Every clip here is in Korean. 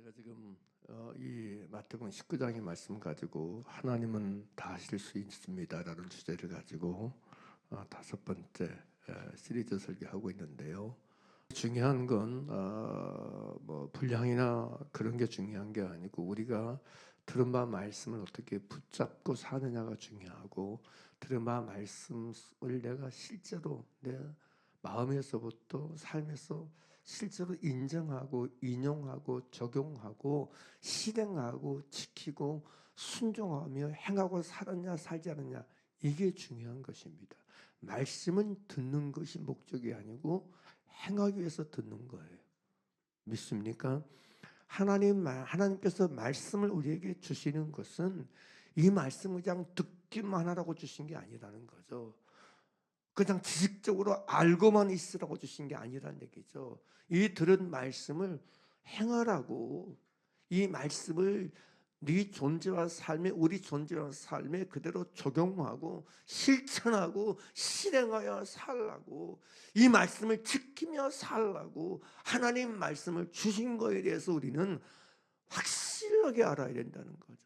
제가 지금 이 마태복음 19장의 말씀 가지고 하나님은 다 하실 수 있습니다라는 주제를 가지고 다섯 번째 시리즈 설교하고 있는데요. 중요한 건 뭐 분량이나 그런 게 중요한 게 아니고 우리가 들은 바 말씀을 어떻게 붙잡고 사느냐가 중요하고, 들은 바 말씀을 내가 실제로 내 마음에서부터 삶에서 실제로 인정하고 인용하고 적용하고 실행하고 지키고 순종하며 행하고 살았냐 살지 않았냐, 이게 중요한 것입니다. 말씀은 듣는 것이 목적이 아니고 행하기 위해서 듣는 거예요. 믿습니까? 하나님께서 말씀을 우리에게 주시는 것은 이 말씀을 그냥 듣기만 하라고 주신 게 아니라는 거죠. 그냥 지식적으로 알고만 있으라고 주신 게 아니라는 얘기죠. 이 들은 말씀을 행하라고, 이 말씀을 네 존재와 삶에, 우리 존재와 삶에 그대로 적용하고 실천하고 실행하여 살라고, 이 말씀을 지키며 살라고 하나님 말씀을 주신 거에 대해서 우리는 확실하게 알아야 된다는 거죠.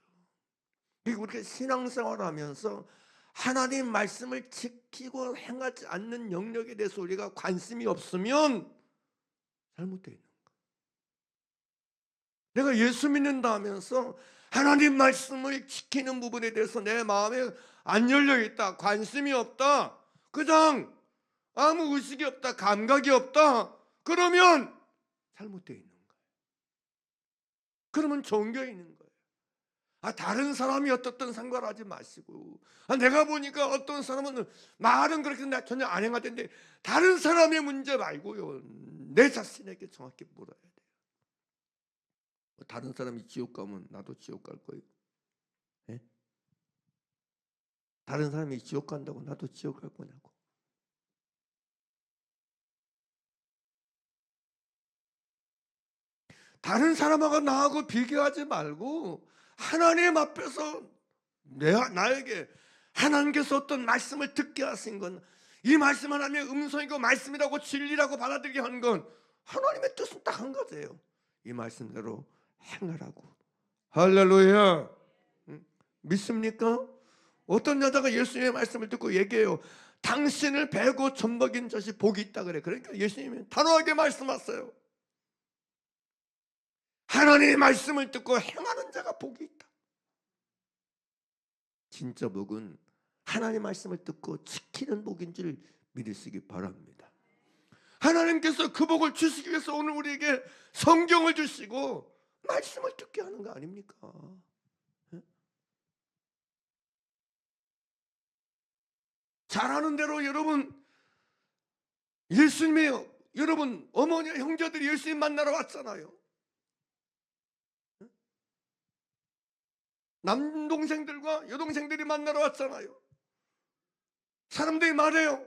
그리고 우리가 신앙생활을 하면서 하나님 말씀을 지키고 행하지 않는 영역에 대해서 우리가 관심이 없으면 잘못되어 있는 거예요. 내가 예수 믿는다 하면서 하나님 말씀을 지키는 부분에 대해서 내 마음에 안 열려 있다, 관심이 없다, 그냥 아무 의식이 없다, 감각이 없다, 그러면 잘못되어 있는 거예요. 그러면 종교에 있는 거예요. 다른 사람이 어떻든 상관하지 마시고, 내가 보니까 어떤 사람은 말은 그렇게 전혀 안 행하던데 다른 사람의 문제 말고요, 내 자신에게 정확히 물어야 돼요. 다른 사람이 지옥 가면 나도 지옥 갈 거예요? 네? 다른 사람이 지옥 간다고 나도 지옥 갈 거냐고. 다른 사람하고 나하고 비교하지 말고 하나님 앞에서 나에게 하나님께서 어떤 말씀을 듣게 하신 건, 이 말씀 하나님의 음성이고 말씀이라고 진리라고 받아들이게 한 건 하나님의 뜻은 딱 한 가지예요. 이 말씀대로 행하라고. 할렐루야. 믿습니까? 어떤 여자가 예수님의 말씀을 듣고 얘기해요. 당신을 베고 젖먹인 자식 복이 있다 그래. 그러니까 예수님이 단호하게 말씀하세요. 하나님의 말씀을 듣고 행하는 자가 복이 있다. 진짜 복은 하나님의 말씀을 듣고 지키는 복인 줄 믿으시기 바랍니다. 하나님께서 그 복을 주시기 위해서 오늘 우리에게 성경을 주시고 말씀을 듣게 하는 거 아닙니까? 잘하는 대로 여러분, 예수님의 여러분 어머니 형제들이 예수님 만나러 왔잖아요. 남동생들과 여동생들이 만나러 왔잖아요. 사람들이 말해요.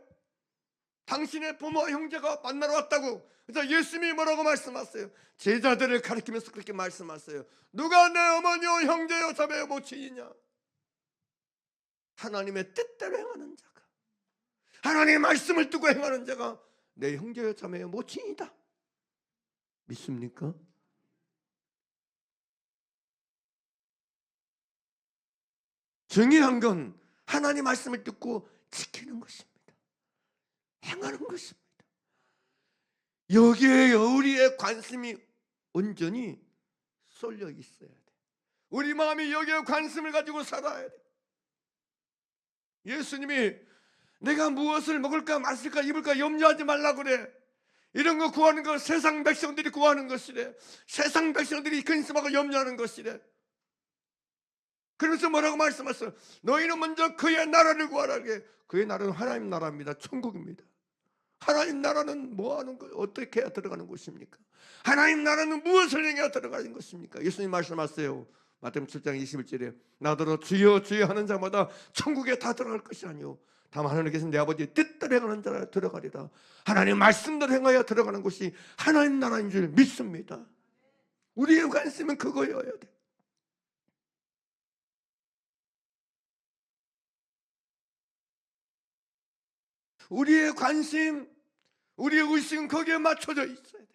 당신의 부모와 형제가 만나러 왔다고. 그래서 예수님이 뭐라고 말씀하세요? 제자들을 가리키면서 그렇게 말씀하세요. 누가 내 어머니요 형제요 자매요 모친이냐? 하나님의 뜻대로 행하는 자가, 하나님의 말씀을 듣고 행하는 자가 내 형제요 자매요 모친이다. 믿습니까? 중요한 건 하나님 말씀을 듣고 지키는 것입니다. 행하는 것입니다. 여기에 우리의 관심이 온전히 쏠려 있어야 돼. 우리 마음이 여기에 관심을 가지고 살아야 돼. 예수님이 내가 무엇을 먹을까 마실까 입을까 염려하지 말라 그래. 이런 거 구하는 거 세상 백성들이 구하는 것이래. 세상 백성들이 근심하고 염려하는 것이래. 그래서 뭐라고 말씀하셨어요? 너희는 먼저 그의 나라를 구하라. 그의 나라는 하나님 나라입니다. 천국입니다. 하나님 나라는 뭐 하는 거, 어떻게 해야 들어가는 곳입니까? 하나님 나라는 무엇을 행해야 들어가는 것입니까? 예수님 말씀하세요. 마태복음 7장 21절에 나더러 주여 주여 하는 자마다 천국에 다 들어갈 것이 아니오 다만 하늘에 계신 내 아버지의 뜻대로 행하는 자라 들어가리라. 하나님 말씀대로 행하여 들어가는 곳이 하나님 나라인 줄 믿습니다. 우리의 관심은 그거여야 돼. 우리의 관심, 우리의 의식은 거기에 맞춰져 있어야 돼.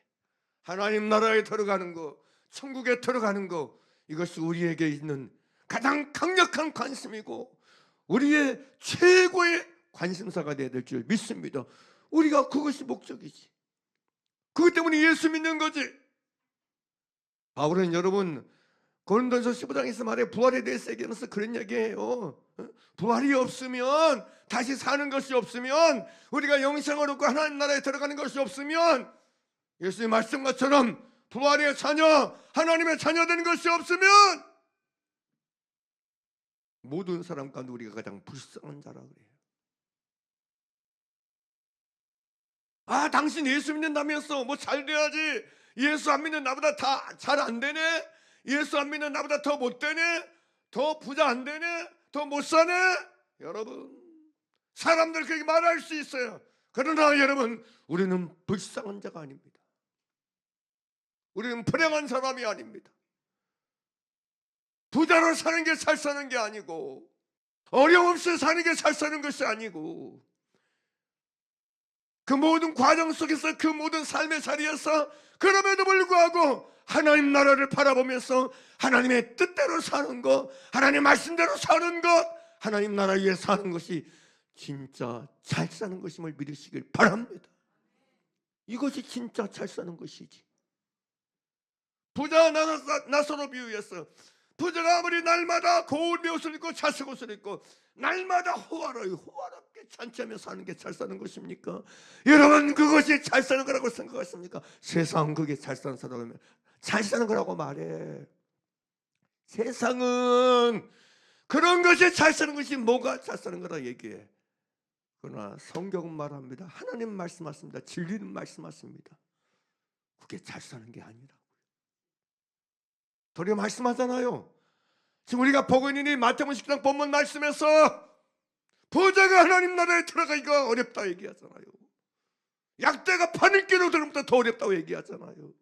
하나님 나라에 들어가는 거, 천국에 들어가는 거, 이것이 우리에게 있는 가장 강력한 관심이고 우리의 최고의 관심사가 되어야 될 줄 믿습니다. 우리가 그것이 목적이지. 그것 때문에 예수 믿는 거지. 바울은 여러분 고린도전서 15장에서 말해 부활에 대해서 얘기하면서 그런 얘기해요. 부활이 없으면, 다시 사는 것이 없으면, 우리가 영생을 얻고 하나님 나라에 들어가는 것이 없으면, 예수의 말씀 것처럼 부활의 자녀, 하나님의 자녀 되는 것이 없으면 모든 사람 가운데 우리가 가장 불쌍한 자라 그래요. 아, 당신 예수 믿는다면서 뭐 잘 돼야지. 예수 안 믿는 나보다 다 잘 안 되네. 예수 안 믿는 나보다 더 못 되네. 더 부자 안 되네. 더 못 사네. 여러분, 사람들 그렇게 말할 수 있어요. 그러나 여러분, 우리는 불쌍한 자가 아닙니다. 우리는 불행한 사람이 아닙니다. 부자로 사는 게 잘 사는 게 아니고, 어려움 없이 사는 게 잘 사는 것이 아니고, 그 모든 과정 속에서, 그 모든 삶의 자리에서 그럼에도 불구하고 하나님 나라를 바라보면서 하나님의 뜻대로 사는 것, 하나님 말씀대로 사는 것, 하나님 나라 위에 사는 것이 진짜 잘 사는 것임을 믿으시길 바랍니다. 이것이 진짜 잘 사는 것이지. 부자 나사로 비유해서, 부자가 아무리 날마다 고운 옷을 입고 자색 옷을 입고 날마다 호화롭게 잔치하며 사는 게 잘 사는 것입니까? 여러분, 그것이 잘 사는 거라고 생각하십니까? 세상 그게 잘 사는 사람이면 잘 사는 거라고 말해. 세상은 그런 것이 잘 사는 것이 뭐가 잘 사는 거라 얘기해. 그러나 성경은 말합니다. 하나님 말씀하십니다. 진리는 말씀하십니다. 그게 잘 사는 게 아니라고요. 도리어 말씀하잖아요. 지금 우리가 보고 있는 이 마태복음 10장 본문 말씀에서 부자가 하나님 나라에 들어가기가 어렵다 얘기하잖아요. 약대가 바늘귀로 들어보다 더 어렵다고 얘기하잖아요.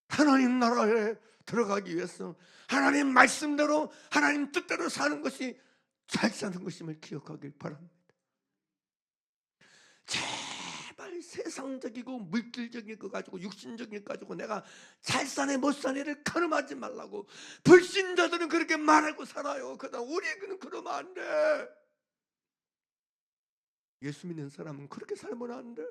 하나님 나라에 들어가기 위해서 하나님 말씀대로, 하나님 뜻대로 사는 것이 잘 사는 것임을 기억하길 바랍니다. 제발 세상적이고 물질적인 거 가지고, 육신적인 거 가지고 내가 잘 사네 못 사네를 가늠하지 말라고. 불신자들은 그렇게 말하고 살아요. 그러나 우리는 그러면 안 돼. 예수 믿는 사람은 그렇게 살면 안 돼.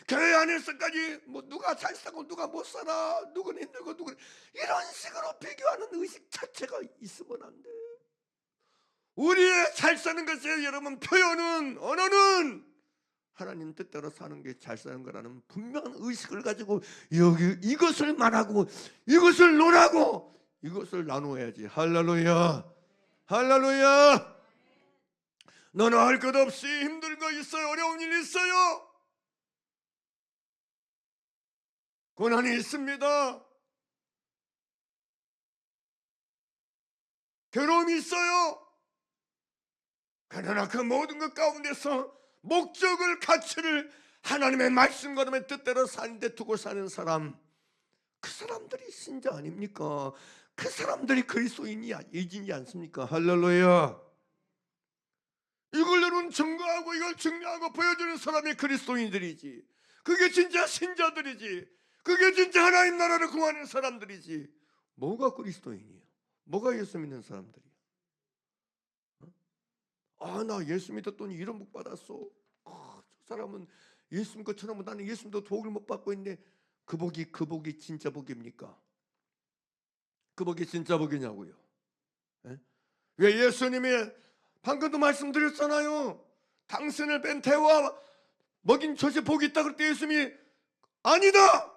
교회 안에서까지 뭐 누가 잘 사고 누가 못 살아, 누구는 힘들고 누구는, 이런 식으로 비교하는 의식 자체가 있으면 안 돼. 우리의 잘 사는 것에 여러분 표현은, 언어는 하나님 뜻대로 사는 게 잘 사는 거라는 분명한 의식을 가지고 여기 이것을 말하고 이것을 논하고 이것을 나누어야지. 할렐루야, 할렐루야. 너는 할 것 없이 힘든 거 있어요? 어려운 일 있어요? 고난이 있습니다. 괴로움이 있어요. 그러나 그 모든 것 가운데서 목적을, 가치를 하나님의 말씀과 하나님의 뜻대로 사는 데 두고 사는 사람, 그 사람들이 신자 아닙니까? 그 사람들이 그리스도인이지 않습니까? 할렐루야. 이걸 여러분 증거하고 이걸 증명하고 보여주는 사람이 그리스도인들이지. 그게 진짜 신자들이지. 그게 진짜 하나님 나라를 구하는 사람들이지. 뭐가 그리스도인이야? 뭐가 예수 믿는 사람들이야? 아, 나 예수 믿었더니 이런 복 받았어. 저 사람은 예수 믿고 처럼 나는 예수 믿어 복을 못 받고 있는데 그 복이 진짜 복입니까? 그 복이 진짜 복이냐고요? 에? 왜 예수님이 방금도 말씀드렸잖아요. 당신을 뺀 태와 먹인 젖에 복이 있다 그럴 때 예수님이 아니다.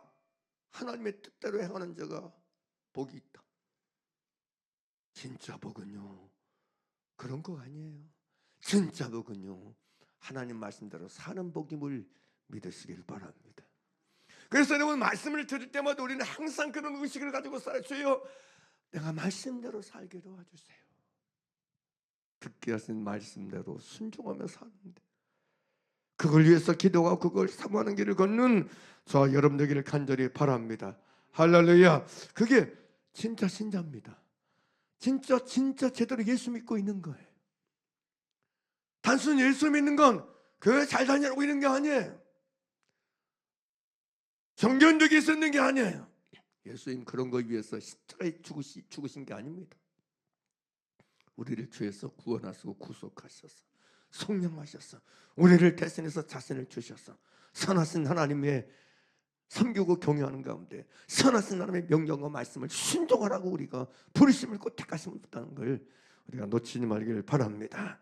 하나님의 뜻대로 행하는 자가 복이 있다. 진짜 복은요, 그런 거 아니에요. 진짜 복은요, 하나님 말씀대로 사는 복임을 믿으시길 바랍니다. 그래서 여러분, 말씀을 들을 때마다 우리는 항상 그런 의식을 가지고 살아요. 주여, 내가 말씀대로 살게 도와주세요. 듣게 하신 말씀대로 순종하며 사는데, 그걸 위해서 기도하고 그걸 사모하는 길을 걷는 저와 여러분 되기를 간절히 바랍니다. 할렐루야. 그게 진짜 신자입니다. 진짜 제대로 예수 믿고 있는 거예요. 단순히 예수 믿는 건 교회 잘 다니라고 있는 게 아니에요. 정견적이 있었는 게 아니에요. 예수님 그런 거 위해서 십자가에 죽으신 게 아닙니다. 우리를 죄에서 구원하시고 구속하셔서 성령하셔서 우리를 대신해서 자신을 주셔서 선하신 하나님의 섬기고 경외하는 가운데 선하신 하나님의 명령과 말씀을 순종하라고 우리가 부르심을 꼭 택하심을 받다는 걸 우리가 놓치지 말기를 바랍니다.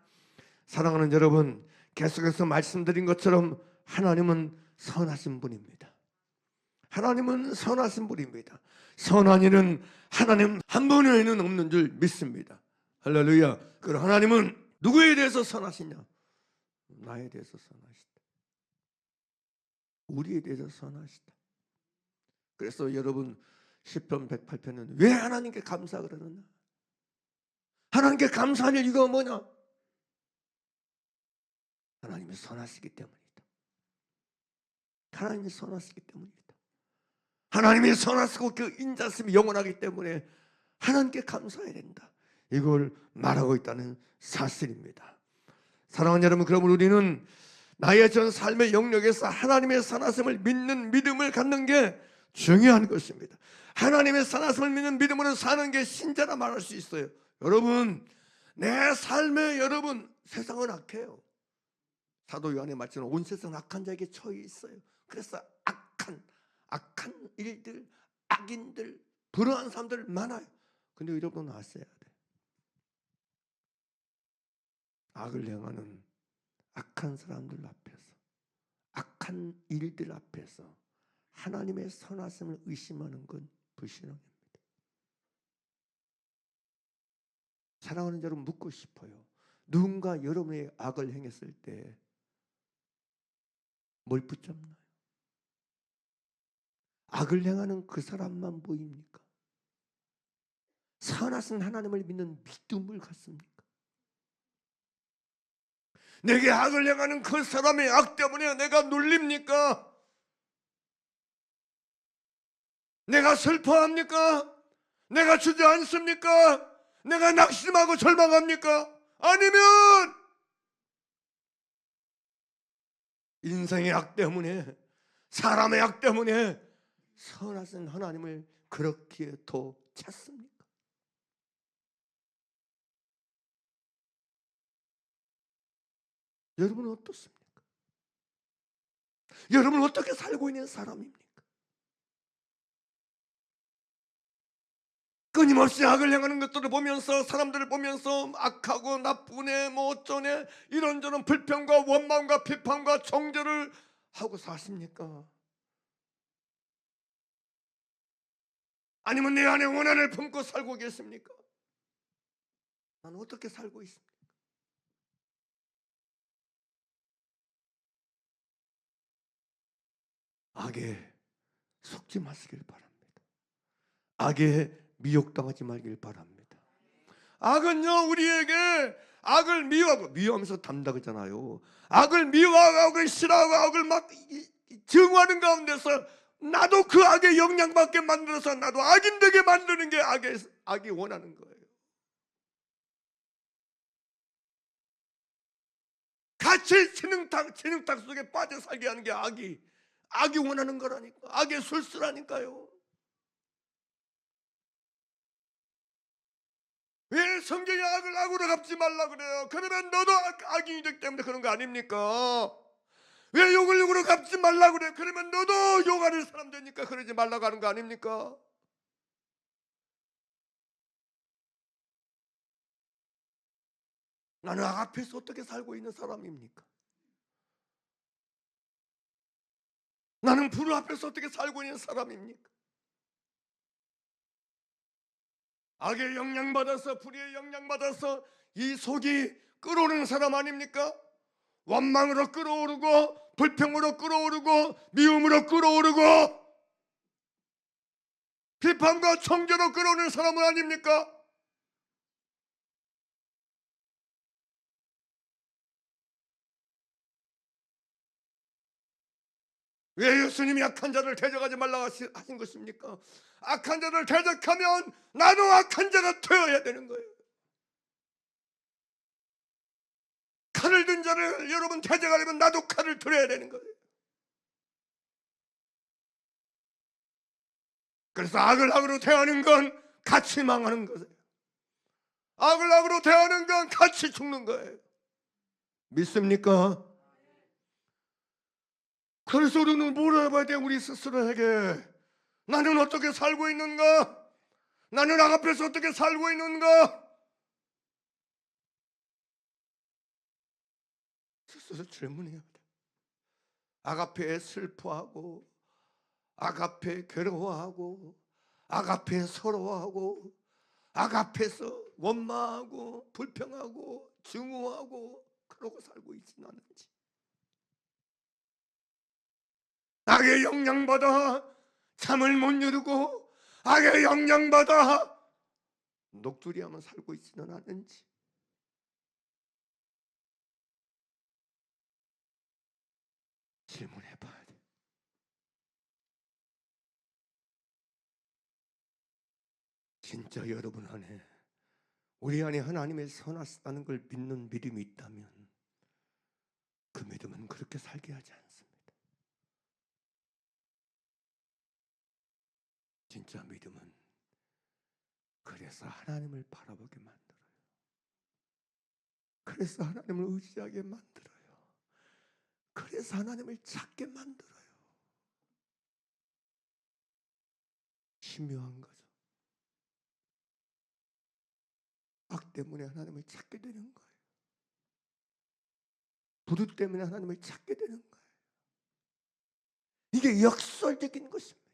사랑하는 여러분, 계속해서 말씀드린 것처럼 하나님은 선하신 분입니다. 하나님은 선하신 분입니다. 선한 이는 하나님 한 분 외에는 없는 줄 믿습니다. 할렐루야. 그럼 하나님은 누구에 대해서 선하시냐? 나에 대해서 선하시다. 우리에 대해서 선하시다. 그래서 여러분 시편 108편은 왜 하나님께 감사 그러느냐? 하나님께 감사할 이유가 뭐냐? 하나님이 선하시기 때문이다. 하나님이 선하시기 때문이다. 하나님이 선하시고 그 인자심이 영원하기 때문에 하나님께 감사해야 된다. 이걸 말하고 있다는 사실입니다. 사랑하는 여러분, 그러면 우리는 나의 전 삶의 영역에서 하나님의 선하심을 믿는 믿음을 갖는 게 중요한 것입니다. 하나님의 선하심을 믿는 믿음으로 사는 게 신자라 말할 수 있어요. 여러분, 내 삶에 여러분 세상은 악해요. 사도 요한의 말처럼 온 세상 악한 자에게 처해 있어요. 그래서 악한 일들, 악인들, 불의한 사람들 많아요. 근데 여러분 아셔야 돼. 악을 행하는 악한 사람들 앞에서, 악한 일들 앞에서 하나님의 선하심을 의심하는 건 불신앙입니다. 사랑하는 여러분, 묻고 싶어요. 누군가 여러분의 악을 행했을 때 뭘 붙잡나요? 악을 행하는 그 사람만 보입니까? 선하신 하나님을 믿는 믿음을 갖습니까? 내게 악을 행하는 그 사람의 악 때문에 내가 눌립니까? 내가 슬퍼합니까? 내가 주저앉습니까? 내가 낙심하고 절망합니까? 아니면 인생의 악 때문에, 사람의 악 때문에 선하신 하나님을 그렇게 더 찾습니까? 여러분은 어떻습니까? 여러분은 어떻게 살고 있는 사람입니까? 끊임없이 악을 행하는 것들을 보면서, 사람들을 보면서 악하고 나쁘네 뭐 어쩌네 이런저런 불평과 원망과 비판과 정죄를 하고 사십니까? 아니면 내 안에 원한을 품고 살고 계십니까? 나는 어떻게 살고 있습니까? 악에 속지 마시길 바랍니다. 악에 미혹당하지 말길 바랍니다. 악은요, 우리에게 악을 미워하면서 담당하잖아요. 악을 미워하고 악을 싫어하고 악을 막 증오하는 가운데서 나도 그 악에 영향받게 만들어서 나도 악인 되게 만드는 게 악이 원하는 거예요. 같이 진흙탕 속에 빠져 살게 하는 게 악이 원하는 거라니까. 악의 술수라니까요. 왜 성경이 악을 악으로 갚지 말라 그래요? 그러면 너도 악인이 되기 때문에 그런 거 아닙니까? 왜 욕을 욕으로 갚지 말라 그래요? 그러면 너도 욕하는 사람 되니까 그러지 말라고 하는 거 아닙니까? 나는 악 앞에서 어떻게 살고 있는 사람입니까? 나는 불 앞에서 어떻게 살고 있는 사람입니까? 악에 영향받아서, 불의에 영향받아서 이 속이 끓어오르는 사람 아닙니까? 원망으로 끓어오르고, 불평으로 끓어오르고, 미움으로 끓어오르고, 비판과 정죄로 끓어오르는 사람은 아닙니까? 왜 예수님이 악한 자를 대적하지 말라고 하신 것입니까? 악한 자를 대적하면 나도 악한 자가 되어야 되는 거예요. 칼을 든 자를 여러분 대적하려면 나도 칼을 들어야 되는 거예요. 그래서 악을 악으로 대하는 건 같이 망하는 거예요. 악을 악으로 대하는 건 같이 죽는 거예요. 믿습니까? 그래서 우리는 물어봐야 돼. 우리 스스로에게 나는 어떻게 살고 있는가? 나는 악 앞에서 어떻게 살고 있는가? 스스로 질문해야 돼. 악 앞에 슬퍼하고, 악 앞에 괴로워하고, 악 앞에 서러워하고, 악 앞에서 원망하고 불평하고 증오하고 그러고 살고 있지는 않은지, 악의 영향받아 잠을 못 이루고 악의 영향받아 녹두리하며 살고 있지는 않은지 질문해 봐야 돼. 진짜 여러분 안에, 우리 안에 하나님의 선하시다는 걸 믿는 믿음이 있다면 그 믿음은 그렇게 살게 하지 않습니다. 진짜 믿음은 그래서 하나님을 바라보게 만들어요. 그래서 하나님을 의지하게 만들어요. 그래서 하나님을 찾게 만들어요. 신묘한 거죠. 악 때문에 하나님을 찾게 되는 거예요. 부두 때문에 하나님을 찾게 되는 거예요. 이게 역설적인 것입니다.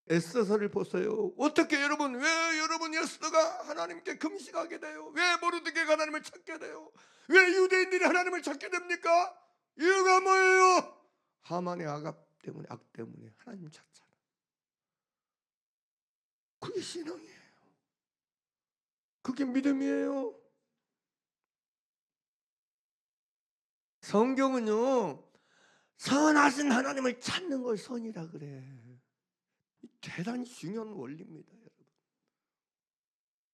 에스더서를 보세요. 어떻게 여러분, 왜 여러분 에스더가 하나님께 금식하게 돼요? 왜 모르드게가 하나님을 찾게 돼요? 왜 유대인들이 하나님을 찾게 됩니까? 이유가 뭐예요? 하만의 악 때문에, 악 때문에 하나님 찾잖아. 그게 신앙이에요. 그게 믿음이에요. 성경은요, 선하신 하나님을 찾는 걸 선이라 그래. 대단히 중요한 원리입니다, 여러분.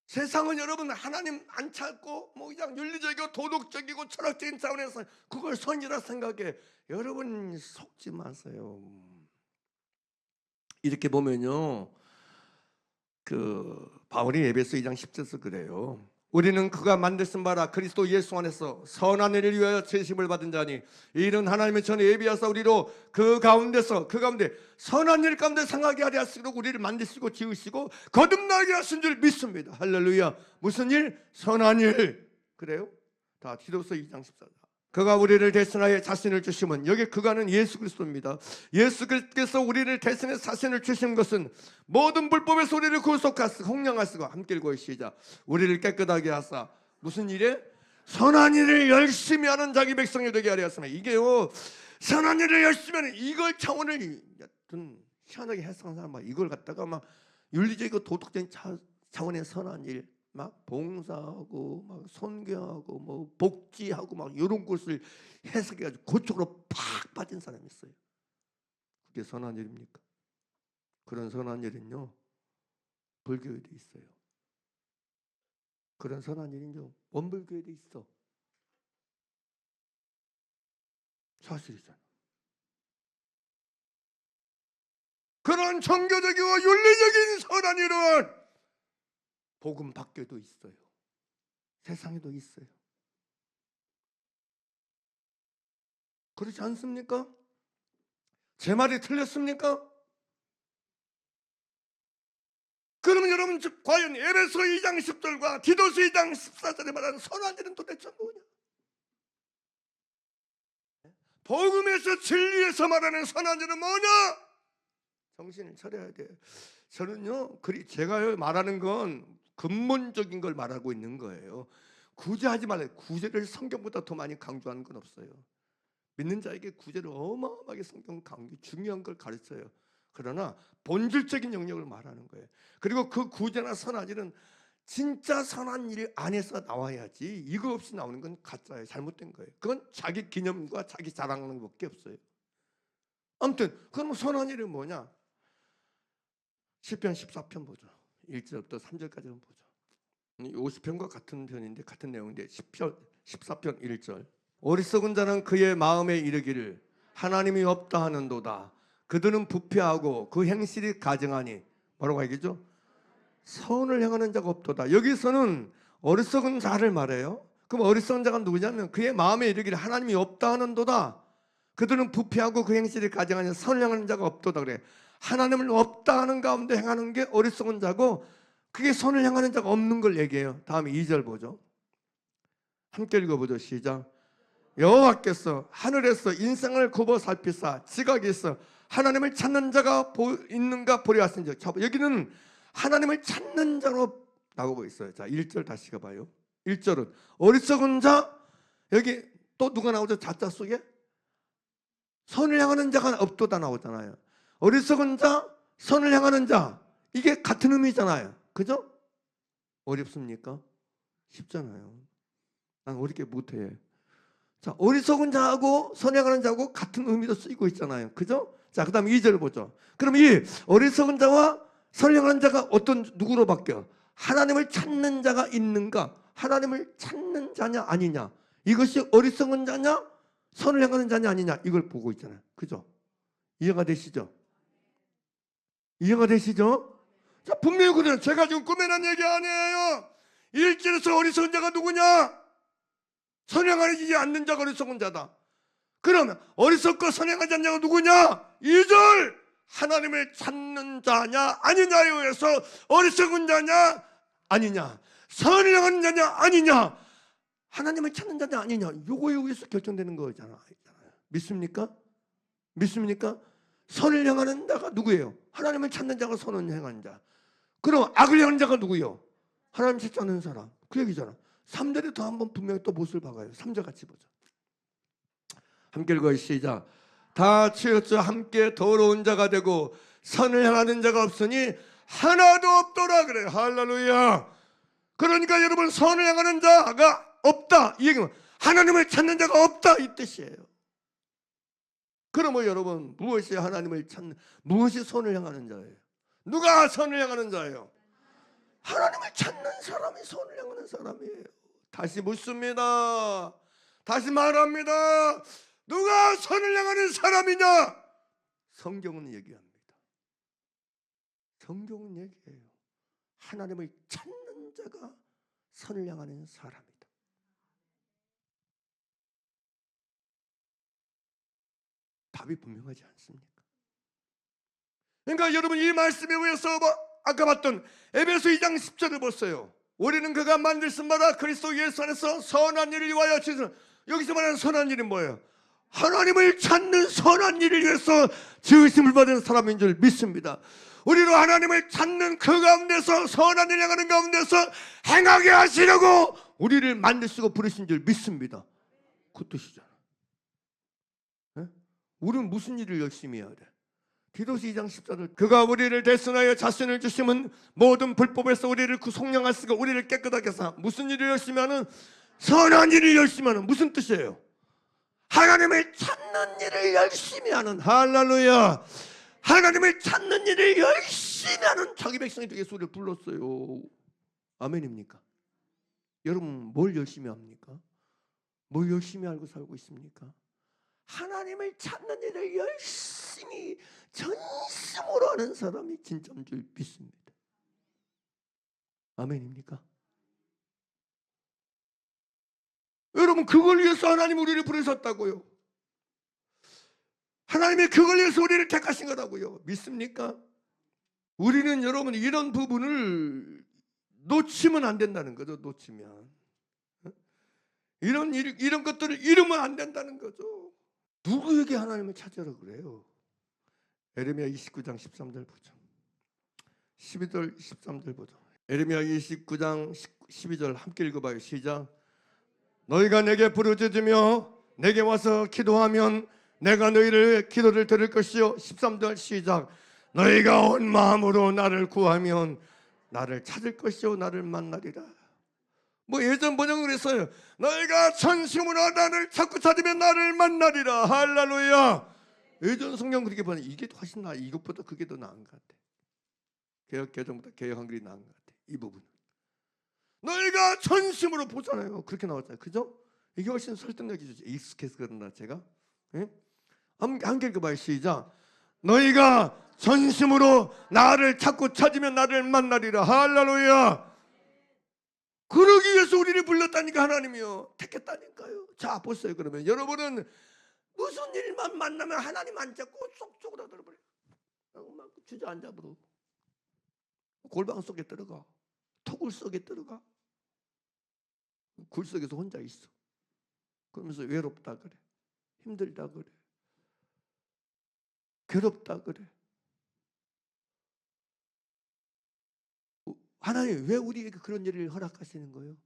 세상은 여러분 하나님 안 찾고 뭐 그냥 윤리적이고 도덕적이고 철학적인 차원에서 그걸 선이라 생각해. 여러분 속지 마세요. 이렇게 보면요, 그 바울이 에베소 2장 10절에서 그래요. 우리는 그가 만드신 바라 그리스도 예수 안에서 선한 일을 위하여 제심을 받은 자니 이는 하나님의 전에 예비하사 우리로 그 가운데 선한 일 가운데 상하게 하려 하시도록 우리를 만드시고 지으시고 거듭나게 하신 줄 믿습니다. 할렐루야. 무슨 일? 선한 일. 그래요? 다 디도서 2장 14절. 그가 우리를 대신하여 자신을 주심은, 여기 그가는 예수 그리스도입니다. 예수 그리스도께서 우리를 대신해 자신을 주신 것은 모든 불법에서 우리를 구속하시고 홍량하시고 함께 읽어요. 시작. 우리를 깨끗하게 하사 무슨 일에? 선한 일을 열심히 하는 자기 백성이 되게 하려 하시며, 이게요, 선한 일을 열심히 하는 이걸 차원을 좀 희한하게 해석한 사람 막 이걸 갖다가 막 윤리적이고 도덕적인 차원의 선한 일, 막 봉사하고 막 선교하고 뭐 복지하고 막 이런 것을 해석해가지고 그쪽으로 팍 빠진 사람이 있어요. 그게 선한 일입니까? 그런 선한 일은요, 불교에도 있어요. 그런 선한 일은요, 원불교에도 있어. 사실이잖아. 그런 종교적이고 윤리적인 선한 일은 복음 밖에도 있어요. 세상에도 있어요. 그렇지 않습니까? 제 말이 틀렸습니까? 그러면 여러분, 과연 에베소 2장 10절과 디도서 2장 14절에 말하는 선한 일은 도대체 뭐냐? 복음에서 진리에서 말하는 선한 일은 뭐냐? 정신을 차려야 돼. 저는요, 제가 말하는 건 근본적인 걸 말하고 있는 거예요. 구제하지 말아요. 구제를 성경보다 더 많이 강조하는 건 없어요. 믿는 자에게 구제를 어마어마하게 성경 강조, 중요한 걸 가르쳐요. 그러나 본질적인 영역을 말하는 거예요. 그리고 그 구제나 선한 일은 진짜 선한 일 안에서 나와야지, 이거 없이 나오는 건 가짜예요. 잘못된 거예요. 그건 자기 기념과 자기 자랑하는 것밖에 없어요. 아무튼 그럼 선한 일은 뭐냐? 시편 14편 보죠. 1절부터 3절까지 보죠. 50편과 같은 편인데 같은 내용인데 14편 1절. 어리석은 자는 그의 마음에 이르기를 하나님이 없다 하는도다. 그들은 부패하고 그 행실이 가증하니, 뭐라고 얘기죠? 선을 행하는 자가 없도다. 여기서는 어리석은 자를 말해요. 그럼 어리석은 자가 누구냐면 그의 마음에 이르기를 하나님이 없다 하는도다. 그들은 부패하고 그 행실이 가증하니 선을 행하는 자가 없도다. 그래. 하나님을 없다 하는 가운데 행하는 게 어리석은 자고, 그게 선을 향하는 자가 없는 걸 얘기해요. 다음에 2절 보죠. 함께 읽어보죠. 시작. 여호와께서 하늘에서 인생을 굽어 살피사 지각이 있어 하나님을 찾는 자가 있는가 보려 하신즉. 여기는 하나님을 찾는 자로 나오고 있어요. 자, 1절 다시 가봐요. 1절은 어리석은 자, 여기 또 누가 나오죠? 자자 속에 선을 향하는 자가 없도다 나오잖아요. 어리석은 자, 선을 향하는 자, 이게 같은 의미잖아요. 그죠? 어렵습니까? 쉽잖아요. 난 어렵게 못해. 자, 어리석은 자하고 선행하는 자하고 같은 의미로 쓰이고 있잖아요. 그죠? 자, 그 다음 2절 보죠. 그럼 이 어리석은 자와 선행하는 자가 어떤 누구로 바뀌어? 하나님을 찾는 자가 있는가? 하나님을 찾는 자냐 아니냐? 이것이 어리석은 자냐 선을 행하는 자냐 아니냐? 이걸 보고 있잖아요. 그죠? 이해가 되시죠? 이해가 되시죠? 자, 분명히 그래요. 제가 지금 꾸며낸 얘기 아니에요. 1절에서 어리석은 자가 누구냐? 선행하지 않는 자가 어리석은 자다. 그러면 어리석고 선행하지 않는 자가 누구냐? 2절 하나님을 찾는 자냐 아니냐에 의해서 어리석은 자냐 아니냐, 선행하는 자냐 아니냐, 하나님을 찾는 자냐 아니냐, 요거에 의해서 결정되는 거잖아요. 믿습니까? 믿습니까? 선을 행하는 자가 누구예요? 하나님을 찾는 자가 선을 행하는 자. 그럼 악을 행하는 자가 누구예요? 하나님 찾지 않는 사람. 그 얘기잖아. 3절에 더 한번 분명히 또 못을 박아요. 3절 같이 보자. 함께 읽어요. 시작. 다 치어져 함께 더러운 자가 되고 선을 행하는 자가 없으니 하나도 없더라 그래요. 할렐루야. 그러니까 여러분, 선을 행하는 자가 없다 이 얘기는 하나님을 찾는 자가 없다 이 뜻이에요. 그러면 여러분, 무엇이 하나님을 찾는, 무엇이 선을 행하는 자예요? 누가 선을 행하는 자예요? 하나님을 찾는 사람이 선을 행하는 사람이에요. 다시 묻습니다. 다시 말합니다. 누가 선을 행하는 사람이냐? 성경은 얘기합니다. 성경은 얘기해요. 하나님을 찾는 자가 선을 향하는 사람이다. 답이 분명하지 않습니까? 그러니까 여러분, 이 말씀에 의해서 아까 봤던 에베소 2장 10절을 보세요. 우리는 그가 만드신 바라 그리스도 예수 안에서 선한 일을 위하여 지으신. 여기서 말하는 선한 일은 뭐예요? 하나님을 찾는 선한 일을 위해서 지으심을 받은 사람인 줄 믿습니다. 우리로 하나님을 찾는 그 가운데서 선한 일을 행하는 가운데서 행하게 하시려고 우리를 만드시고 부르신 줄 믿습니다. 그 뜻이잖아. 네? 우리는 무슨 일을 열심히 해야 돼? 디도서 2장 14절 그가 우리를 대신하여 자신을 주심은 모든 불법에서 우리를 속량하시고 우리를 깨끗하게 하사. 무슨 일을 열심히 하는? 선한 일을 열심히 하는. 무슨 뜻이에요? 하나님을 찾는 일을 열심히 하는. 할렐루야. 하나님을 찾는 일을 열심히 하는 자기 백성이 되게 소리를 불렀어요. 아멘입니까? 여러분, 뭘 열심히 합니까? 뭘 열심히 알고 살고 있습니까? 하나님을 찾는 일을 열심히 전심으로 하는 사람이 진짜인 줄 믿습니다. 아멘입니까? 여러분, 그걸 위해서 하나님 우리를 부르셨다고요. 하나님이 그걸 위해서 우리를 택하신 거라고요. 믿습니까? 우리는 여러분 이런 부분을 놓치면 안 된다는 거죠. 놓치면 이런 것들을 잃으면 안 된다는 거죠. 누구에게 하나님을 찾으라 그래요? 에레미야 29장 13절 보죠. 12절 13절 보죠. 에레미야 29장 12절 함께 읽어봐요. 시작. 너희가 내게 부르짖으며 내게 와서 기도하면 내가 너희를 기도를 들을 것이요. 13절 시작. 너희가 온 마음으로 나를 구하면 나를 찾을 것이요 나를 만나리라. 뭐 예전 번역은 그랬어요. 너희가 전심으로 나를 자꾸 찾으면 나를 만나리라. 할렐루야. 예전 성경 그렇게 보면 이게 훨씬 나아. 이것보다 그게 더 나은 것 같아. 개역 개정보다 개역 한글이 나은 것 같아. 이 부분. 너희가 전심으로 보잖아요. 그렇게 나왔잖아요. 그죠? 이게 훨씬 설득력이 익숙해서 그런다 제가. 예? 함께 읽어봐요. 시작. 너희가 전심으로 나를 찾고 찾으면 나를 만나리라. 할렐루야. 그러기 위해서 우리를 불렀다니까 하나님이요. 택했다니까요. 자 보세요. 그러면 여러분은 무슨 일만 만나면 하나님 안 잡고 쏙 쪼그라들어버려요. 막 주저앉아버려. 골방 속에 들어가. 토굴 속에 들어가. 굴 속에서 혼자 있어. 그러면서 외롭다 그래. 힘들다 그래. 괴롭다 그래. 하나님 왜 우리에게 그런 일을 허락하시는 거예요?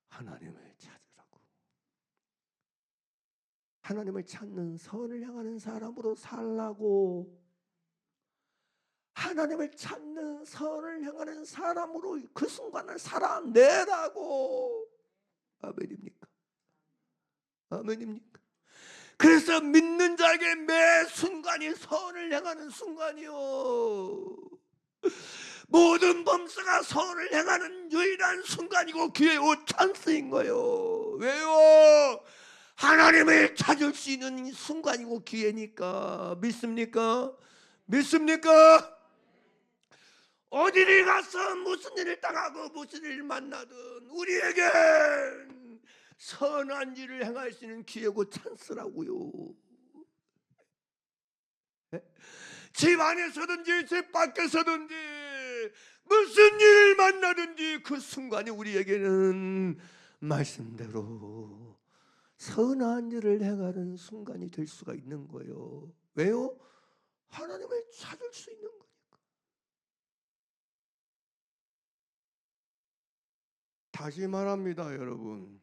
하나님을 찾으라고. 하나님을 찾는 선을 향하는 사람으로 살라고. 하나님을 찾는 선을 향하는 사람으로 그 순간을 살아내라고. 아멘입니까? 아멘입니까? 그래서 믿는 자에게 매 순간이 선을 향하는 순간이요. 모든 범사가 선을 향하는 유일한 순간이고 기회요 찬스인 거예요. 왜요? 하나님을 찾을 수 있는 순간이고 기회니까. 믿습니까? 믿습니까? 어디를 가서 무슨 일을 당하고 무슨 일을 만나든 우리에게 선한 일을 행할 수 있는 기회고 찬스라고요. 집 안에서든지 집 밖에서든지 무슨 일을 만나든지 그 순간이 우리에게는 말씀대로 선한 일을 행하는 순간이 될 수가 있는 거예요. 왜요? 하나님을 찾을 수 있는 거니까. 다시 말합니다, 여러분.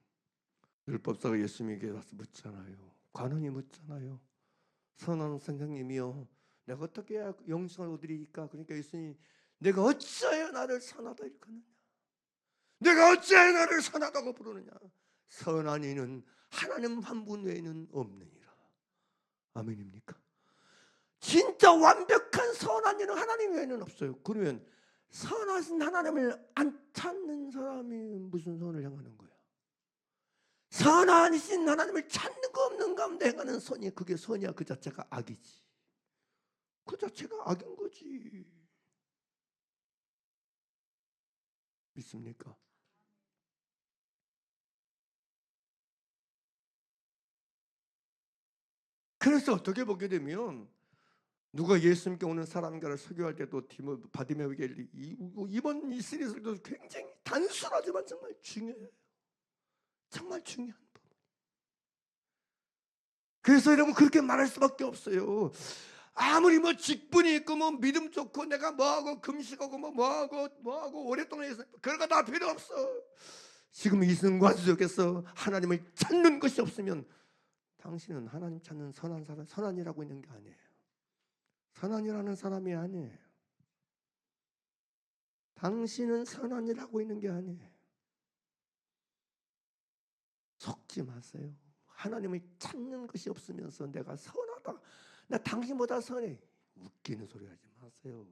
율법사가 예수님에게 와서 묻잖아요. 관원이 묻잖아요. 선한 선생님이요, 내가 어떻게 해야 영생을 얻으리까? 그러니까 예수님이 내가 어찌하여 나를 선하다 일컫느냐? 내가 어찌하여 나를 선하다고 부르느냐? 선한 이는 하나님 한 분 외에는 없느니라. 아멘입니까? 진짜 완벽한 선한 이는 하나님 외에는 없어요. 그러면 선하신 하나님을 안 찾는 사람이 무슨 선을 향하는 거야? 선하신 하나님을 찾는 거 없는 가운데 행하는 선이, 그게 선이야. 그 자체가 악이지. 그 자체가 악인 거지. 믿습니까? 그래서 어떻게 보게 되면 누가 예수님께 오는 사람과를 설교할 때도 바디메오에게 이번 이 시리즈도 굉장히 단순하지만 정말 중요해요. 정말 중요한 부분. 그래서 여러분 그렇게 말할 수밖에 없어요. 아무리 뭐 직분이 있고 뭐 믿음 좋고 내가 뭐하고 금식하고 뭐하고 오랫동안 해서 그런 거 다 필요 없어. 지금 이 순간 속에서 하나님을 찾는 것이 없으면 당신은 하나님 찾는 선한 사람, 선한이라고 있는 게 아니에요. 선한이라는 사람이 아니에요. 당신은 선한이라고 있는 게 아니에요. 속지 마세요. 하나님을 찾는 것이 없으면서 내가 선하다, 나 당신보다 선해, 웃기는 소리 하지 마세요.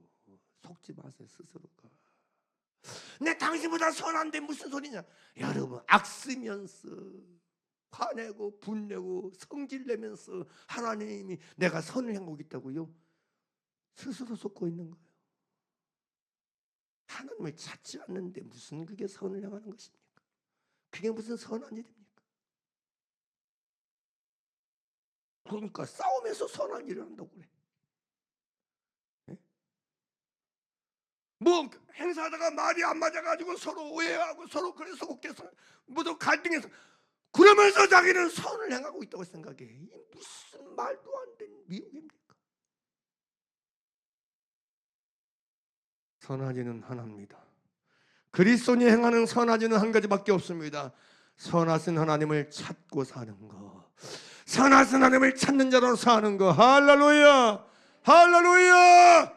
속지 마세요. 스스로가. 내 당신보다 선한데 무슨 소리냐? 여러분 악쓰면서 화내고 분내고 성질내면서 하나님이 내가 선을 향하고 있다고요? 스스로 속고 있는 거예요. 하나님을 찾지 않는데 무슨 그게 선을 향하는 것입니까? 그게 무슨 선한 일입니까? 그러니까 싸우면서 선한 일을 한다고 그래. 네? 뭐 행사하다가 말이 안 맞아가지고 서로 오해하고 서로 그래서 속돼서 모두 갈등해서 그러면서 자기는 선을 행하고 있다고 생각해. 이 무슨 말도 안 되는 미혹입니까? 선하지는 하나입니다. 그리스도인이 행하는 선하지는 한 가지밖에 없습니다. 선하신 하나님을 찾고 사는 거. 선하신 하나님을 찾는 자로 사는 거. 할렐루야! 할렐루야!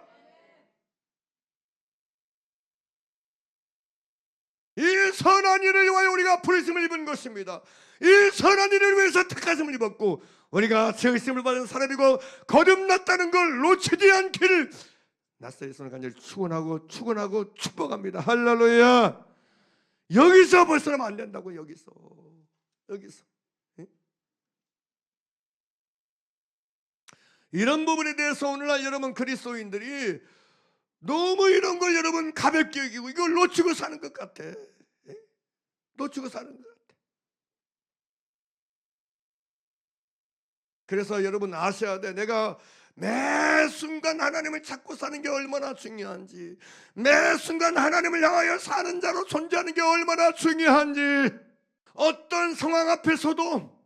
이 선한 일을 위하여 우리가 부르심을 입은 것입니다. 이 선한 일을 위해서 택하심을 입었고 우리가 정심을 받은 사람이고 거듭났다는 걸 놓치지 않기를 낯설의 손을 간절히 축원하고 축복합니다. 할렐루야. 여기서 벗어나면 안 된다고. 여기서 여기서. 이런 부분에 대해서 오늘날 여러분 그리스도인들이 너무 이런 걸 여러분 가볍게 여기고 이걸 놓치고 사는 것 같아. 놓치고 사는 것 같아. 그래서 여러분 아셔야 돼. 내가 매 순간 하나님을 찾고 사는 게 얼마나 중요한지, 매 순간 하나님을 향하여 사는 자로 존재하는 게 얼마나 중요한지. 어떤 상황 앞에서도,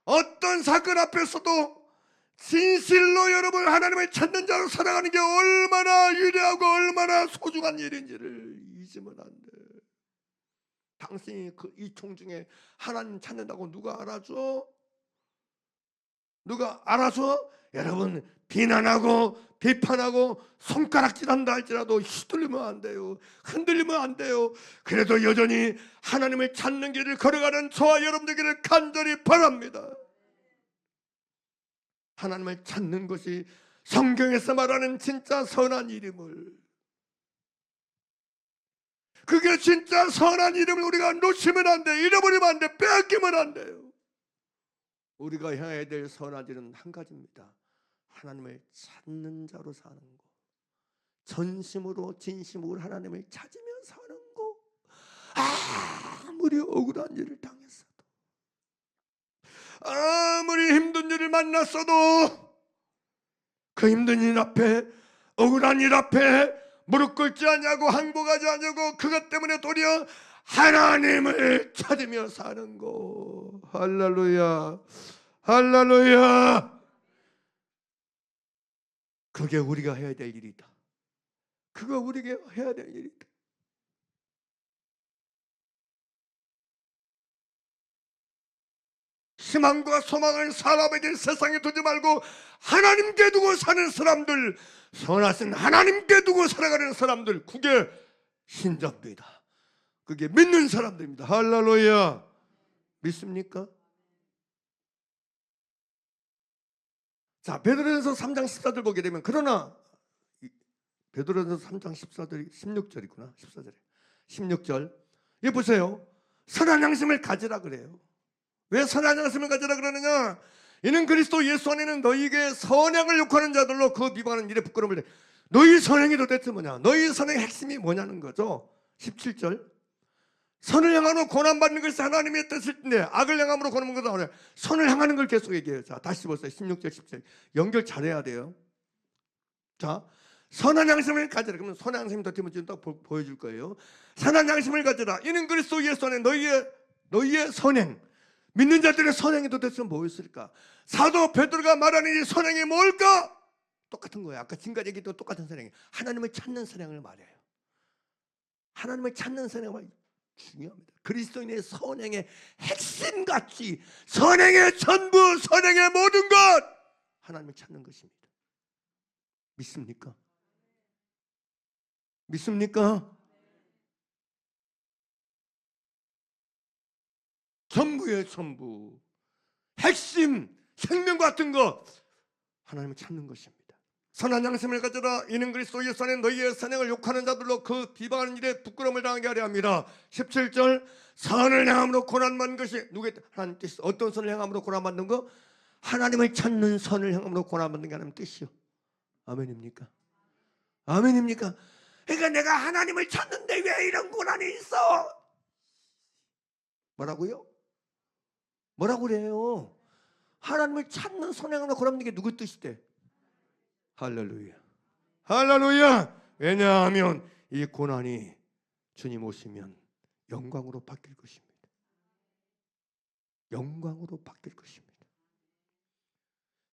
어떤 사건 앞에서도 진실로 여러분 하나님을 찾는 자로 살아가는 게 얼마나 유리하고 얼마나 소중한 일인지를 잊으면 안 돼. 당신이 이 총 중에 하나님 찾는다고 누가 알아줘? 누가 알아줘? 여러분 비난하고 비판하고 손가락질한다 할지라도 휘둘리면 안 돼요. 흔들리면 안 돼요. 그래도 여전히 하나님을 찾는 길을 걸어가는 저와 여러분들에게 간절히 바랍니다. 하나님을 찾는 것이 성경에서 말하는 진짜 선한 일임을, 그게 진짜 선한 이름을 우리가 놓치면 안 돼. 잃어버리면 안 돼. 빼앗기면 안 돼요. 우리가 향해야 될 선한 일은 한 가지입니다. 하나님을 찾는 자로 사는 거. 전심으로 진심으로 하나님을 찾으며 사는 거. 아무리 억울한 일을 당했어도, 아무리 힘든 일을 만났어도 그 힘든 일 앞에, 억울한 일 앞에 무릎 꿇지 않냐고, 항복하지 않냐고, 그것 때문에 도리어 하나님을 찾으며 사는 거. 할렐루야, 할렐루야. 그게 우리가 해야 될 일이다. 그거 우리가 해야 될 일이다. 희망과 소망을 사람에게 세상에 두지 말고 하나님께 두고 사는 사람들, 선하신 하나님께 두고 살아가는 사람들, 그게 신자입니다. 그게 믿는 사람들입니다. 할렐루야. 믿습니까? 자, 베드로전서 3장 14절 보게 되면, 그러나 베드로전서 3장 14절이 16절이구나. 14절에 16절. 이 보세요. 선한 양심을 가지라 그래요. 왜 선한 양심을 가지라 그러느냐? 이는 그리스도 예수 안에는 너희에게 선행을 욕하는 자들로 그 비방하는 일에 부끄러움을 내. 너희 선행이 도대체 뭐냐? 너희 선행의 핵심이 뭐냐는 거죠. 17절. 선을 향하며 고난받는 것이 하나님의 뜻인데 악을 향함으로 고난받는 것은 아니라 선을 향하는 걸 계속 얘기해요. 자, 다시 보세요. 16절 17절 연결 잘해야 돼요. 자, 선한 양심을 가지라. 그러면 선한 양심이 더 지금 딱 보여줄 거예요. 선한 양심을 가지라. 이는 그리스도 예수 안에 너희의 선행, 믿는 자들의 선행이 도대체 뭐였을까? 사도 베드로가 말하는 이 선행이 뭘까? 똑같은 거예요. 아까 지금까지 얘기했던 똑같은 선행. 하나님을 찾는 선행을 말해요. 하나님을 찾는 선행을 중요합니다. 그리스도인의 선행의 핵심같이 선행의 전부, 선행의 모든 것, 하나님을 찾는 것입니다. 믿습니까? 믿습니까? 전부의 전부, 핵심, 생명 같은 것, 하나님을 찾는 것입니다. 선한 양심을 가져라. 이는 그리스도 예수 안에 너희의 선행을 욕하는 자들로 그 비방하는 일에 부끄러움을 당하게 하려 합니다. 17절. 선을 향함으로 고난받는 것이 누구의 하나님 뜻? 어떤 선을 향함으로 고난받는 거? 하나님을 찾는 선을 향함으로 고난받는 게 하나님 뜻이요. 아멘입니까? 아멘입니까? 그러니까 내가 하나님을 찾는데 왜 이런 고난이 있어? 뭐라고요? 뭐라고 그래요? 하나님을 찾는 선을 향함으로 고난받는 게 누구 뜻이대? 할렐루야, 할렐루야. 왜냐하면 이 고난이 주님 오시면 영광으로 바뀔 것입니다. 영광으로 바뀔 것입니다.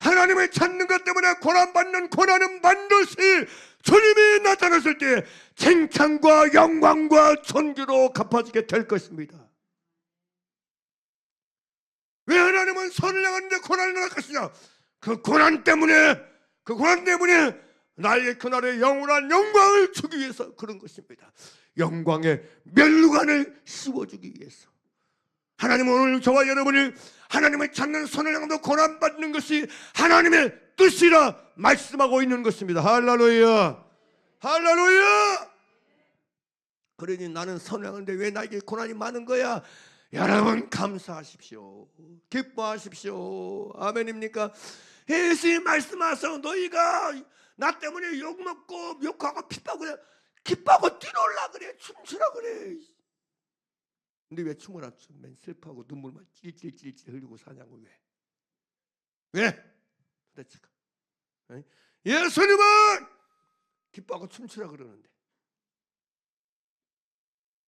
하나님을 찾는 것 때문에 고난받는 고난은 반드시 주님이 나타났을 때 칭찬과 영광과 존귀로 갚아지게 될 것입니다. 왜 하나님은 선을 향하는데 고난을 당할 것이냐? 그 고난 때문에 나의 그날의 영원한 영광을 주기 위해서 그런 것입니다. 영광의 면류관을 씌워주기 위해서. 하나님은 오늘 저와 여러분이 하나님을 찾는 선을 향하며 고난받는 것이 하나님의 뜻이라 말씀하고 있는 것입니다. 할렐루야, 할렐루야. 그러니 나는 선을 향하는데 왜 나에게 고난이 많은 거야? 여러분 감사하십시오. 기뻐하십시오. 아멘입니까? 예수님 말씀하셔서 너희가 나 때문에 욕먹고 욕하고 핍하고 기뻐하고 뛰놀라 그래. 춤추라 그래. 근데 왜 춤을 안 춰? 맨 슬퍼하고 눈물만 찔찔찔찔 흘리고 사냐고. 왜? 도대체 예수님은 기뻐하고 춤추라 그러는데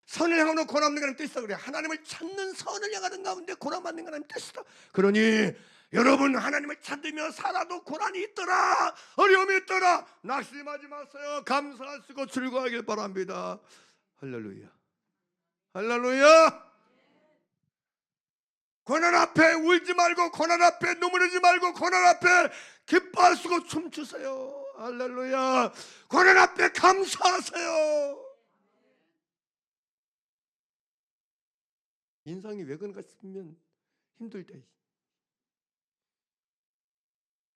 선을 향하는 고난 받는 뜻이다 그래. 하나님을 찾는 선을 향하는 가운데 고난 받는 거는 뜻이다. 그러니 여러분 하나님을 찾으며 살아도 고난이 있더라, 어려움이 있더라, 낙심하지 마세요. 감사하시고 즐거워하길 바랍니다. 할렐루야, 할렐루야. 고난 앞에 울지 말고, 고난 앞에 눈물 흘리지 말고, 고난 앞에 기뻐하시고 춤추세요. 할렐루야. 고난 앞에 감사하세요. 인상이 왜 그런가 싶으면 힘들 때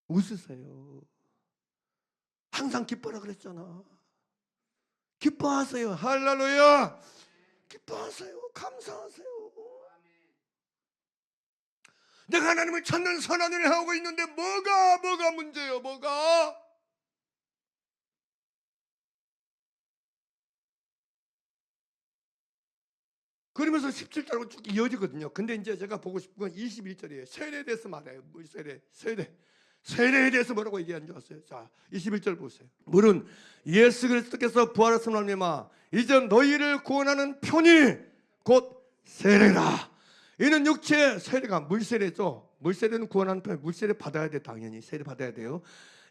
웃으세요. 항상 기뻐라 그랬잖아. 기뻐하세요. 할렐루야. 기뻐하세요. 감사하세요. 내가 하나님을 찾는 선한 일을 하고 있는데 뭐가 문제예요? 뭐가? 그러면서 17절로 쭉 이어지거든요. 근데 이제 제가 보고 싶은 건 21절이에요. 세례에 대해서 말해요. 세례에 대해서 뭐라고 얘기하는 줄 아세요? 자, 21절 보세요. 물은 예수 그리스도께서 부활하신 말미암아 이제 너희를 구원하는 편이 곧 세례라. 이는 육체의 세례가 물세례죠. 물세례는 구원하는 편. 물세례 받아야 돼. 당연히 세례 받아야 돼요.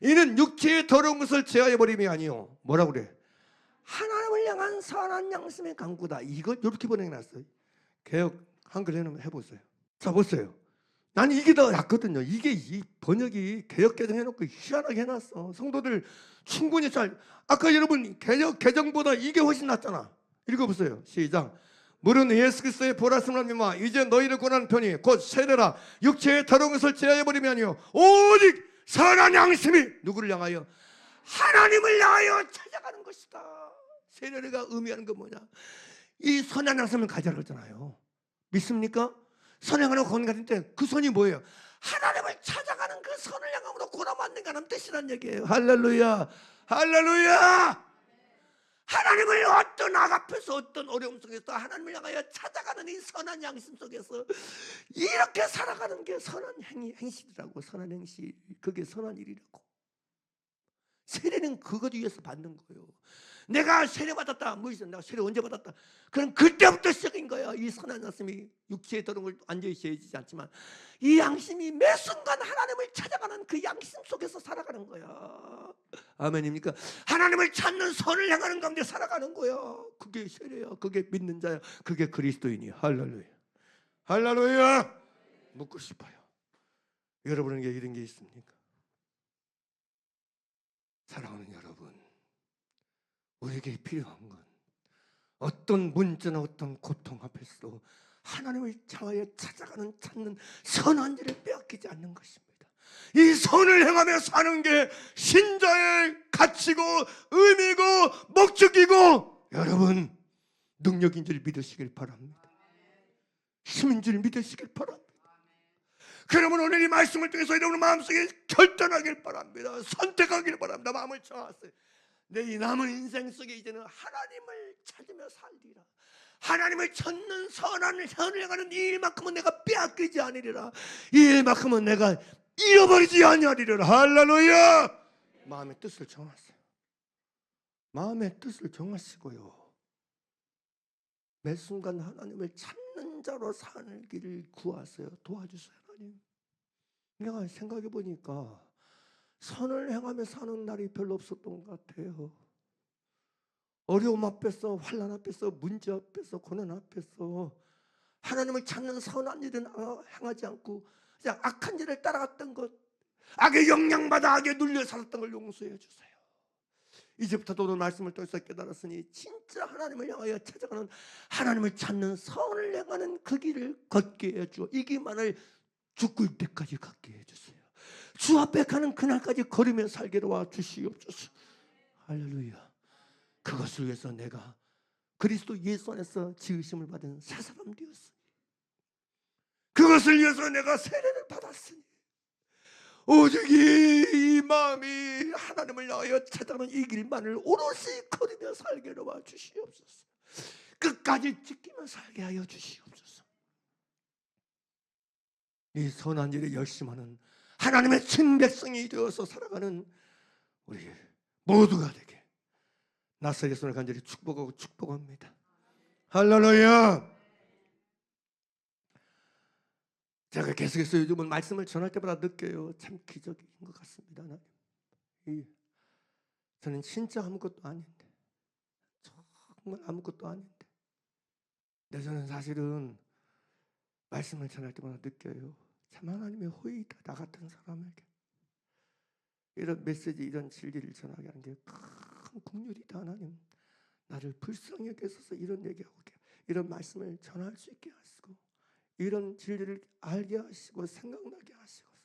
이는 육체의 더러운 것을 제하여 버림이 아니요. 뭐라고 그래? 하나님을 향한 선한 양심의 강구다. 이거 이렇게 번역해놨어요. 개역 한글에는 해보세요. 자, 보세요. 나는 이게 더 낫거든요. 이게 이 번역이 개역 개정 해놓고 희한하게 해놨어. 성도들 충분히 잘. 아까 여러분 개역 개정보다 이게 훨씬 낫잖아. 읽어보세요. 시작. 물은 예수 그리스도의 보라심을 믿마 이제 너희를 권하는 편이 곧 세례라. 육체의 더러운 것을 제하여 버림이 아니요 오직 선한 양심이 누구를 향하여? 하나님을 향하여 찾아가는 것이다. 세례가 의미하는 건 뭐냐? 이 선한 양심을 가져라 그러잖아요. 믿습니까? 선행하는 건 같은데 그 선이 뭐예요? 하나님을 찾아가는 그 선을 향함으로 고난받는 가는 뜻이란 얘기예요. 할렐루야, 할렐루야. 하나님을 어떤 악 앞에서 어떤 어려움 속에서 하나님을 향하여 찾아가는 이 선한 양심 속에서 이렇게 살아가는 게 선한 행실이라고. 선한 행실, 그게 선한 일이라고. 세례는 그것 위해서 받는 거예요. 내가 세례 받았다. 뭐 있어? 내가 세례 언제 받았다? 그럼 그때부터 시작인 거야. 이 선한 양심이 육체의 더러운 걸 완전히 제해지지 않지만 이 양심이 매 순간 하나님을 찾아가는 그 양심 속에서 살아가는 거야. 아멘입니까? 하나님을 찾는 선을 향하는 가운데 살아가는 거야. 그게 세례야. 그게 믿는 자야. 그게 그리스도인이야. 할렐루야, 할렐루야. 묻고 싶어요. 여러분에게 이런 게 있습니까? 사랑하는 여러분, 우리에게 필요한 건 어떤 문제나 어떤 고통 앞에서도 하나님을 향하여 찾는 선한 일을 빼앗기지 않는 것입니다. 이 선을 행하며 사는 게 신자의 가치고 의미고 목적이고 여러분 능력인 줄 믿으시길 바랍니다. 힘인 줄 믿으시길 바랍니다. 그러면 오늘 이 말씀을 통해서 여러분 마음속에 결단하길 바랍니다. 선택하길 바랍니다. 마음을 정하세요. 내 이 남은 인생 속에 이제는 하나님을 찾으며 살리라. 하나님을 찾는 선한 선을 향하는 이 일만큼은 내가 빼앗기지 않으리라. 이 일만큼은 내가 잃어버리지 아니하리라. 할렐루야. 마음의 뜻을 정하세요. 마음의 뜻을 정하시고요. 매 순간 하나님을 찾는 자로 살기를 구하세요. 도와주세요. 하나님. 내가 생각해 보니까 선을 행하며 사는 날이 별로 없었던 것 같아요. 어려움 앞에서, 환난 앞에서, 문제 앞에서, 고난 앞에서 하나님을 찾는 선한 일은 행하지 않고 그냥 악한 일을 따라갔던 것, 악의 영향받아 악에 눌려 살았던 걸 용서해 주세요. 이제부터 오늘 말씀을 통해서 깨달았으니 진짜 하나님을 향하여 찾아가는, 하나님을 찾는 선을 행하는 그 길을 걷게 해주어 이 길만을 죽을 때까지 걷게 해주세요. 주 앞에 가는 그날까지 걸으며 살게 도와 주시옵소서. 할렐루야. 그것을 위해서 내가 그리스도 예수 안에서 지으심을 받은 새 사람 되었으니 그것을 위해서 내가 세례를 받았으니 오직 이 마음이 하나님을 향하여 찾아가는 이 길만을 오롯이 거두며 살게 도와 주시옵소서. 끝까지 지키며 살게 하여 주시옵소서. 이 선한 일에 열심하는 하나님의 친백성이 되어서 살아가는 우리 모두가 되게 나사렛 손을 간절히 축복하고 축복합니다. 할렐루야. 제가 계속해서 요즘은 말씀을 전할 때마다 느껴요. 참 기적인 것 같습니다. 저는 진짜 아무것도 아닌데, 정말 아무것도 아닌데, 근데 저는 사실은 말씀을 전할 때마다 느껴요. 참 하나님의 호의다. 나 같은 사람에게 이런 메시지, 이런 진리를 전하게 하는 게 큰 긍휼이다. 하나님, 나를 불쌍히 여기셔서 이런 얘기하고 이런 말씀을 전할 수 있게 하시고 이런 진리를 알게 하시고 생각나게 하시고서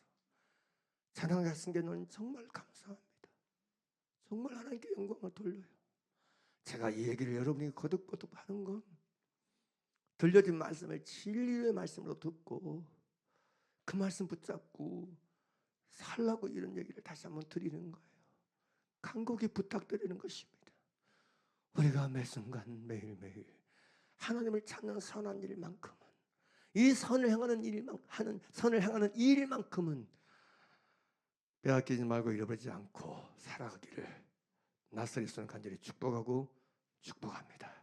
찬양하신 게 너는 정말 감사합니다. 정말 하나님께 영광을 돌려요. 제가 이 얘기를 여러분이 거듭거듭 하는 건 들려진 말씀을 진리의 말씀으로 듣고 그 말씀 붙잡고 살라고 이런 얘기를 다시 한번 드리는 거예요. 간곡히 부탁드리는 것입니다. 우리가 매 순간 매일매일 하나님을 찾는 선한 일만큼은, 이 선을 향하는 일만큼은 빼앗기지 말고 잃어버리지 않고 살아가기를 나사렛 손을 간절히 축복하고 축복합니다.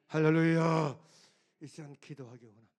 할렐루야. 이 시간 기도하기 원합니다.